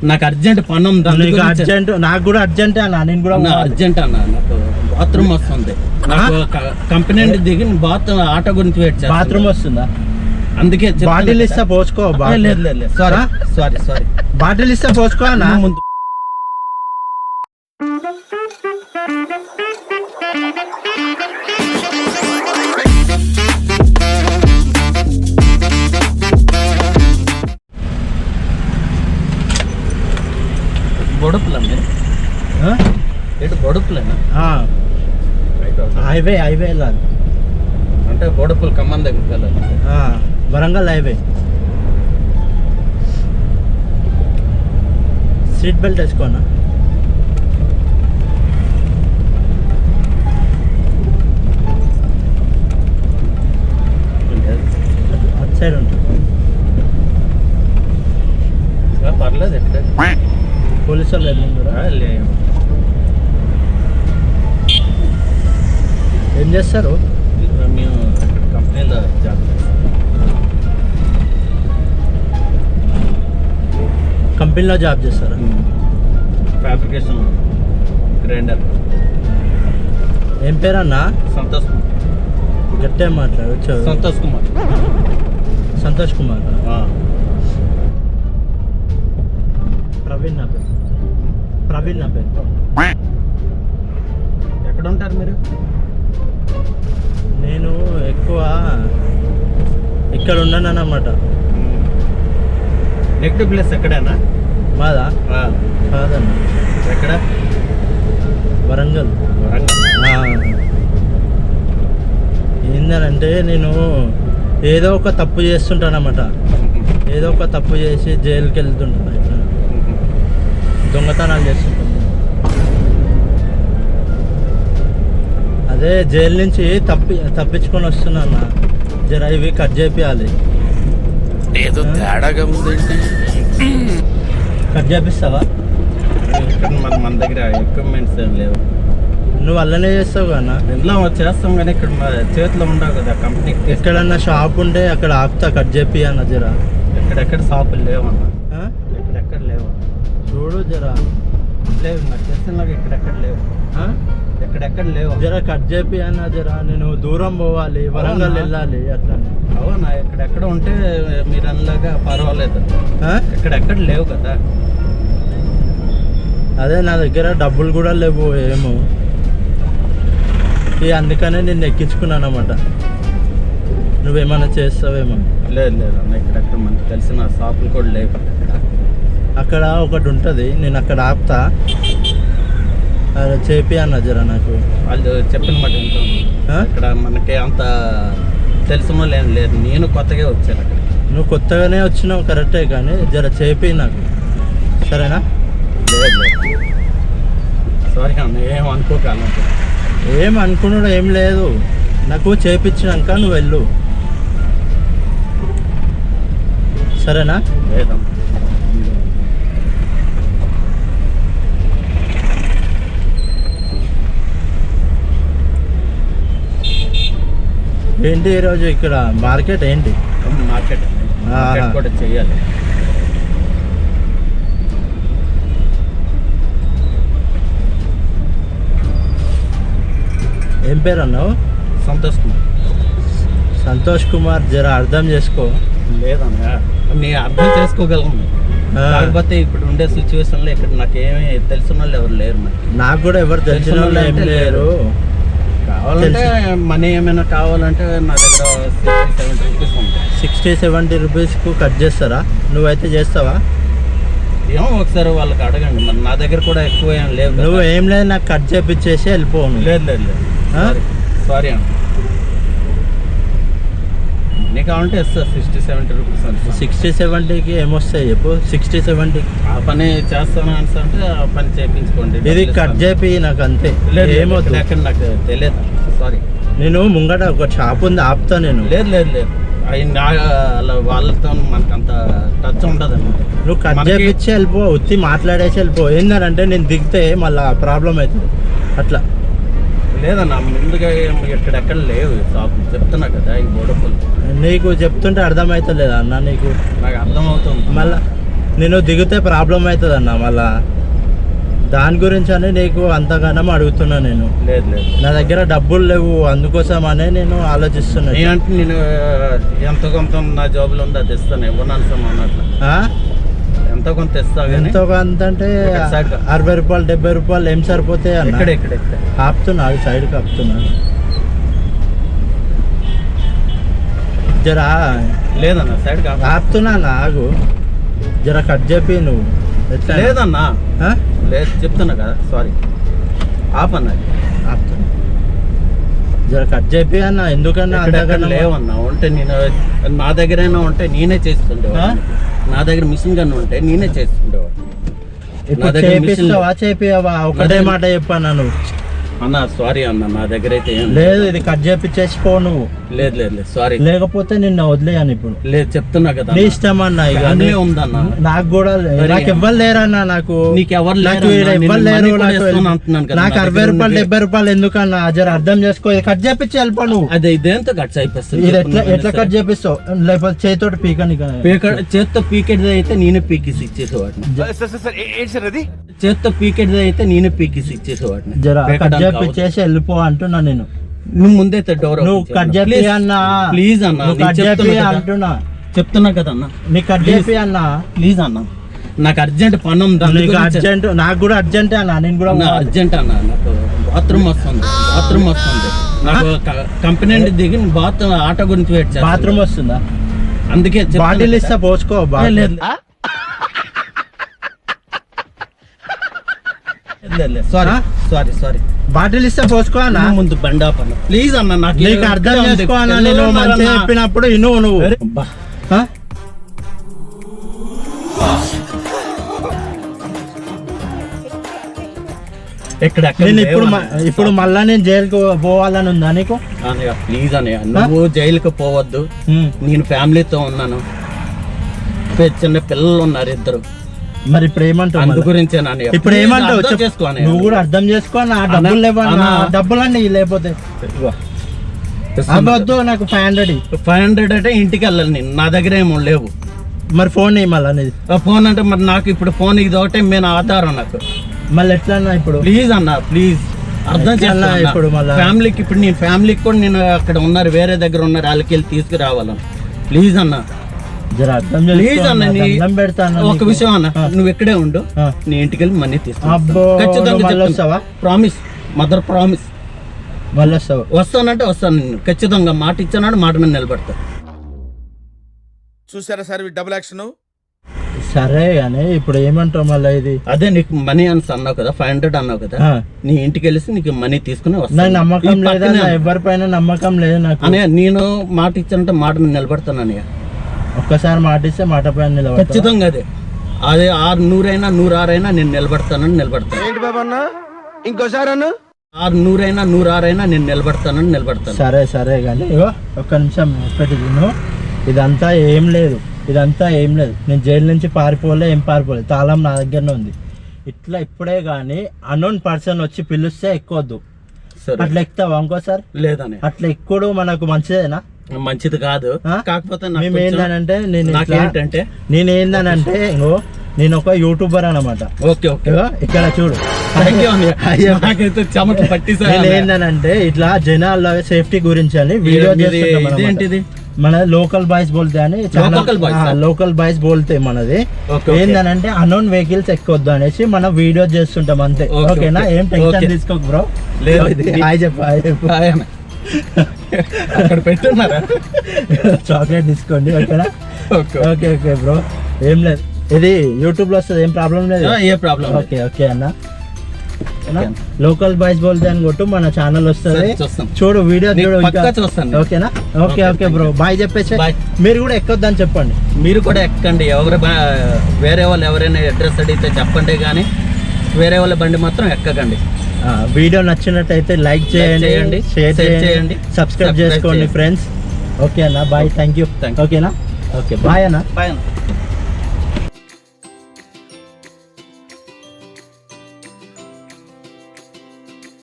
నాకు అర్జెంట్ పని ఉంది. నీకు అర్జెంట్, నాకు కూడా అర్జెంటే అన్న. నేను కూడా అర్జెంట్ అన్న, నాకు బాత్రూమ్ వస్తుంది. నాకు కంపెనీ నుండి దిగి బాత్రూమ్ ఆటో గురించి వెయిట్ చేస్తా. బాత్రూమ్ వస్తుందా? అందుకే బాటిల్ ఇస్తా పోసుకో. లేదు లేదు సారీ సారీ సారీ, బాటిల్ ఇస్తా పోసుకో అన్న. ముందు బొడుపులా మీరు ఎటు బొడుపులేనా? హైవే వెళ్ళాలి అంటే బొడుపులు ఖమ్మం దగ్గరికి వెళ్ళాలి. వరంగల్ హైవే. సీట్ బెల్ట్ వేసుకోనా? అటు సైడ్ ఉంటుంది. పర్లేదు ఎక్కడ పోలీసు వాళ్ళు వెళ్ళిందిరా. ఏం చేస్తారు? మేము ఇక్కడ కంపెనీలో జాబ్ చేస్తాం. కంపెనీలో జాబ్ చేస్తారా? Fabrication grinder. ఏం పేరు అన్న? సంతోష్ కుమార్. గట్టే మాట్లాడచ్చు. సంతోష్ కుమార్. సంతోష్ కుమార్. ప్రవీణ్ నా పేరు. ప్రవీణ్ నా పేరు. ఎక్కడ ఉంటారు మీరు? నేను ఎక్కువ ఇక్కడ ఉన్నాను అన్నమాట. నెక్స్ట్ ప్లేస్ ఎక్కడైనా? మాదా? కాదన్న. ఎక్కడ? వరంగల్. వరంగల్. ఏంటంటే నేను ఏదో ఒక తప్పు చేస్తుంటానన్నమాట. ఏదో ఒక తప్పు చేసి జైలుకి వెళ్తుంటాను. ఇట్లా దొంగతనాలు చేస్తుంటాను. అదే జైలు నుంచి తప్పించుకొని వస్తున్నా. జర ఇవి కట్ చేపియాలి. ఏదో తేడాగా ఉందండి. కట్ చేపిస్తావా? మన దగ్గర ఎక్విప్మెంట్స్ ఏం లేవు. నువ్వు అల్లనే చేస్తావు కన్నా. ఇంట్లో చేస్తాం కానీ ఇక్కడ చేతిలో ఉండవు కదా. కంపెనీకి ఎక్కడన్నా షాప్ ఉంటే అక్కడ ఆపుతా, కట్ చేపి అన్న జర. ఎక్కడెక్కడ షాపులు లేవన్నా. ఎక్కడెక్కడ లేవు చూడు జర. లేవు నాకు తెలిసినలాగా ఎక్కడెక్కడ లేవు. ఎక్కడెక్కడ లేవు. జర కట్ చేపి అన్న జర. నేను దూరం పోవాలి, వరంగల్ వెళ్ళాలి. అట్లా. అవునా? ఎక్కడెక్కడ ఉంటే మీరు అన్నలాగా పర్వాలేదు. ఎక్కడెక్కడ లేవు కదా. అదే నా దగ్గర డబ్బులు కూడా లేవు ఏమో. అందుకనే నేను ఎక్కించుకున్నాను అన్నమాట. నువ్వేమన్నా చేస్తావేమో. లేదు లేదు అన్న, ఇక్కడెక్కడ మనకు తెలిసిన షాపులు కూడా లేవు. అక్కడ ఒకటి ఉంటుంది, నేను అక్కడ ఆపుతా. అదే చేపి అన్న జర నాకు. వాళ్ళు చెప్పిన మాట వింటాను. ఇక్కడ మనకి అంత తెలిసిన వాళ్ళు ఏం లేదు. నేను కొత్తగా వచ్చాను అక్కడ. నువ్వు కొత్తగానే వచ్చినావు కరెక్టే, కానీ జర చేపి నాకు. సరేనా? లేదు లేదు సారీ అన్న, ఏం అనుకోగలను. ఏం అనుకున్నాడు ఏం లేదు. నాకు చేపించినాక నువ్వు వెళ్ళు. సరేనా? లేదమ్మా. ఏంటి ఈరోజు ఇక్కడ మార్కెట్ ఏంటి? మార్కెట్ కూడా చెయ్యాలి. ఏం పేరు అన్నావు? సంతోష్ కుమార్. సంతోష్ కుమార్. జర అర్థం చేసుకో. లేదన్నా, నేను అర్థం చేసుకోగలను. కాకపోతే ఇప్పుడు ఉండే సిచ్యువేషన్లో ఇక్కడ నాకేమీ తెలిసిన వాళ్ళు ఎవరు లేరు. నాకు కూడా ఎవరు తెలిసిన వాళ్ళు ఏం లేరు. కావాలంటే మనీ ఏమైనా కావాలంటే నా దగ్గర 60-70 రూపీస్ ఉంటాయి. 60-70 రూపీస్కు కట్ చేస్తారా? నువ్వైతే చేస్తావా? ఏమో ఒకసారి వాళ్ళకి అడగండి. మరి నా దగ్గర కూడా ఎక్కువ ఏం లేవు. నువ్వు ఏం లేదు, నాకు కట్ చేపించేసి వెళ్ళిపోను. లేదు లేదు లేదు సారీ అన్న. నీకు కావాలంటే ఇస్తా 60-70 రూపీస్. 60-70కి ఏమొస్తాయి చెప్పు? 60-70 ఆ పని చేస్తాను అంటే ఆ పని చేయించుకోండి. ఇది కట్ చేపి నాకు అంతే. ఏమవుతుంది ఎక్కడ నాకు తెలియదు. సారీ. నేను ముంగట ఒక షాప్ ఉంది, ఆపుతా నేను. లేదు లేదు లేదు, అలా వాళ్ళతో మనకు అంత టచ్ ఉండదు అన్నమాట. నువ్వు కట్ చేపించి వెళ్ళిపో, ఉత్తి మాట్లాడేసి వెళ్ళిపో. ఏంటంటే నేను దిగితే మళ్ళీ ప్రాబ్లం అవుతుంది అట్లా. లేదన్నా, ముందుగా ఎక్కడెక్కడ లేవు షాపులు. చెప్తున్నా కదా ఈ బోడపల్లి. నీకు చెప్తుంటే అర్థమవుతలేదా అన్న? నీకు నాకు అర్థమవుతుంది. మళ్ళా నేను దిగితే ప్రాబ్లం అవుతుంది అన్న మళ్ళా. దాని గురించి అని నీకు అంతగానం అడుగుతున్నా నేను. లేదు లేదు, నా దగ్గర డబ్బులు లేవు, అందుకోసమనే నేను ఆలోచిస్తున్నా. నేనంటే నేను ఎంత కొంత నా జాబులు ఉందో అది ఇస్తాను, ఇవ్వనాను అన్నట్లు. ఎంతో కొంత ఇస్తా కానీ ఎంతో కొంత అంటే 60 రూపాయలు 70 రూపాయలు ఏం సరిపోతాయి అన్న. ఇక్కడ ఆపుతున్నా, సైడ్కి ఆపుతున్నా. జరా లేదన్నా సైడ్ ఆపుతున్నా అన్న, ఆగు. జర కట్ చెప్పి నువ్వు. ఎట్లా లేదన్నా, లేదు చెప్తున్నా కదా, సారీ ఆపన్నా. ఆపుతున్నా, జర కట్ చెప్పి అన్న. ఎందుకన్నా లేవన్నా, ఉంటే నేను నా దగ్గరైనా ఉంటే నేనే చేస్తుండేవాడు. నా దగ్గర మిషన్ గన్ ఉంటే నేనే చేస్తుండేవాడు. చేపియావా? ఒకటే మాట చెప్పాను నువ్వు. అన్న సారీ అన్న, నా దగ్గర అయితే ఏం లేదు. ఇది కట్ చేపిచ్చేసిపో నువ్వు. లేదు లేదు లేదు, సారీ. లేకపోతే నిన్న వదిలేయను ఇప్పుడు. లేదు చెప్తున్నా కదా, నీ ఇష్టం అన్న. ఇక ఉందన్న, నాకు కూడా నాకు ఎవ్వరు లేరన్నా. నాకు నీకెవరు ఎవ్వరు లేరు. నాకు 60 రూపాయలు 70 రూపాయలు ఎందుకన్నా? జర అర్థం చేసుకో. కట్ చేపించి వెళ్ళిపో నువ్వు. అదే ఇదేంతో కట్ అయిపోతుంది. ఇది ఎట్లా కట్ చేపిస్తావు? లేకపోతే చేతితోటి పీకని. చేత్తో పీకెట్ అయితే నేనే పీకేసి ఇచ్చేసేవాడిని. చేత్తో పీకెట్ అయితే నేనే పీకేసి ఇచ్చేసేవాడిని. జర కట్ చేపించేసి వెళ్ళిపో అంటున్నా నేను. నువ్వు ముందే డోర్ నువ్వు కట్ చేపి అన్నా, ప్లీజ్ అన్న. కట్ చేపి అంటున్నా, చెప్తున్నా కదా అన్న, నీకు కట్ చేపి అన్నా, ప్లీజ్ అన్న. నాకు అర్జెంట్ పని ఉంది. అర్జెంట్, నాకు కూడా అర్జెంట్ అన్న. నేను కూడా అర్జెంట్ అన్న, నాకు బాత్రూమ్ వస్తుంది. నాకు కంపెనీ నుండి దిగి బాత్రూమ్ ఆటో గురించి వెయిట్ చేస్తా. బాత్రూమ్ వస్తుందా? అందుకే బాటిల్ ఇస్తా, పోసుకో. సారీ బాటిల్ ఇస్తే పోసుకో అన్న. ముందు బండి ఆపన్న ప్లీజ్ అన్న. నాకు నీకు అర్థం చేసుకో అన్న. నేను మంచిగా చెప్పినప్పుడు నువ్వు ఇప్పుడు మళ్ళా నేను జైలుకి పోవాలని ఉందా నీకు? ప్లీజ్ అన్నయ్య, నువ్వు జైలుకి పోవద్దు. నేను ఫ్యామిలీతో ఉన్నాను, చిన్న పిల్లలు ఉన్నారు 2. మరి ఇప్పుడు ఏమంటావు? అందు గురించే ఇప్పుడు ఏమంటావు? నువ్వు కూడా అర్థం చేసుకో. నా డబ్బులు లేవన్నా, డబ్బులన్నీ లేకపోతే అవ్వద్దు. నాకు 500 అంటే ఇంటికి వెళ్ళాలి నేను, నా దగ్గర ఏమో లేవు. మరి ఫోన్ మళ్ళీ ఫోన్ అంటే మరి నాకు ఇప్పుడు ఫోన్ ఇది ఒకటే మెయిన్ ఆధారం నాకు. మళ్ళీ ఎట్లా అన్నా ఇప్పుడు? ప్లీజ్ అన్న, ప్లీజ్ అర్థం చేయాలి. ఇప్పుడు మళ్ళీ ఫ్యామిలీకి ఇప్పుడు నేను ఫ్యామిలీకి కూడా నేను అక్కడ ఉన్నారు, వేరే దగ్గర ఉన్నారు, వాళ్ళకి వెళ్ళి తీసుకురావాలన్న. ప్లీజ్ అన్న, ప్లీజ్ అన్న. ఒక విషయం అన్న, నువ్వు ఇక్కడే ఉండు, నీ ఇంటికి వెళ్ళి మనీ తీసుకుంటా. Promise, mother promise. వస్తానంటే వస్తాను, నేను ఖచ్చితంగా మాట ఇచ్చాను, మాట మీద నిలబడతా. చూసారా సార్ డబుల్ యాక్షన్? సరే కానీ ఇప్పుడు ఏమంటావు మళ్ళీ? ఇది అదే నీకు మనీ అని అన్నావు కదా, 500 అన్నావు కదా, నీ ఇంటికి వెళ్ళి నీకు మనీ తీసుకుని వస్తాను. నమ్మకం లేదా? ఎవరిపైన నమ్మకం లేదు నాకు. అనే నేను మాట ఇచ్చానంటే మాట మీద నిలబడతాను అన్నయ్య. ఒక్కసారి మాట ఇస్తే మాట పైన నిలబడతా ఖచ్చితంగా. అదే 100 అయినా 106 అయినా నేను నిలబడతానని నిలబడతాను. ఏంటి బాబా అన్న, ఇంకోసారి అన్న? 100 అయినా 106 అయినా నేను నిలబడతానని నిలబడతాను. సరే కానీ ఒక్క నిమిషం ఒక్కటి విను. ఇదంతా ఏం లేదు. నేను జైలు నుంచి ఏం పారిపోలేదు. తాళం నా దగ్గరనే ఉంది. ఇట్లా ఇప్పుడే కానీ అన్నోన్ పర్సన్ వచ్చి పిలుస్తే ఎక్కొద్దు. అట్లా ఎక్కుతావా ఇంకోసారి? లేదని అట్లా ఎక్కుడు మనకు మంచిదేనా? మంచిది కాదు. కాకపోతే మేమేందనంటే నేనేందనంటే నేను ఒక యూట్యూబర్ అన్నమాట. ఓకే ఇక్కడ చూడు, ఏందనంటే ఇట్లా జనాల సేఫ్టీ గురించి అని వీడియో చేస్తుంటాం. మన లోకల్ బాయ్స్ బోల్తే అని, లోకల్ బాయ్స్ బోల్తే మనది. ఏందనంటే అన్నోన్ వెహికల్స్ ఎక్కొద్దు అనేసి మనం వీడియో చేస్తుంటాం అంతే. ఓకేనా? ఏం టెన్షన్ తీసుకోకు బ్రో. చెప్పు అక్కడ పెట్టున్నారా? చాక్లెట్ తీసుకోండి. ఓకేనా? ఓకే బ్రో, ఏం లేదు. ఇది యూట్యూబ్ లో వస్తుంది, ఏం ప్రాబ్లం లేదు. ఏ ప్రాబ్లం. ఓకే అన్న. లోకల్ బాయ్స్ బోల్తే అని కొట్టు, మన ఛానల్ వస్తుంది, చూడు వీడియో చూడు. ఓకేనా? ఓకే బ్రో, బాయ్ చెప్పేసి. మీరు కూడా ఎక్కొద్దని చెప్పండి. మీరు కూడా ఎక్కండి. వేరే వాళ్ళు ఎవరైనా అడ్రస్ అడిగితే చెప్పండి, కానీ వేరే వాళ్ళ బండి మాత్రం ఎక్కకండి. వీడియో నచ్చినట్టయితే లైక్ చేయండి, షేర్ చేయండి, సబ్స్క్రైబ్ చేసుకోండి ఫ్రెండ్స్. ఓకే అన్న, బాయ్. Thank you. ఓకేనా? ఓకే, బాయ్ అన్న.